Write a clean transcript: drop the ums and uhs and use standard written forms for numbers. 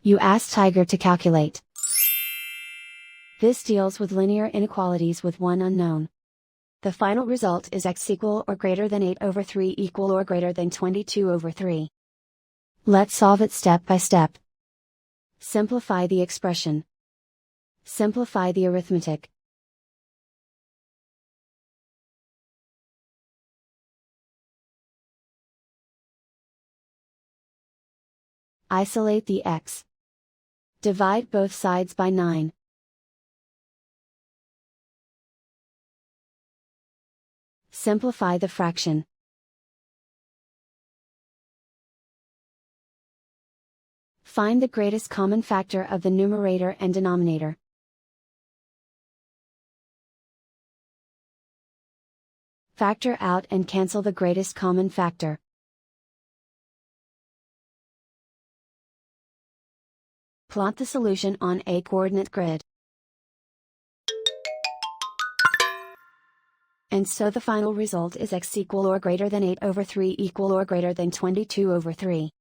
You ask Tiger to calculate. This deals with linear inequalities with one unknown. The final result is x equal or greater than 8/3 equal or greater than 22/3. Let's solve it step by step. Simplify the expression. Simplify the arithmetic. Isolate the x. Divide both sides by 9. Simplify the fraction. Find the greatest common factor of the numerator and denominator. Factor out and cancel the greatest common factor. Plot the solution on a coordinate grid. And so the final result is x equal or greater than 8/3 equal or greater than 22/3.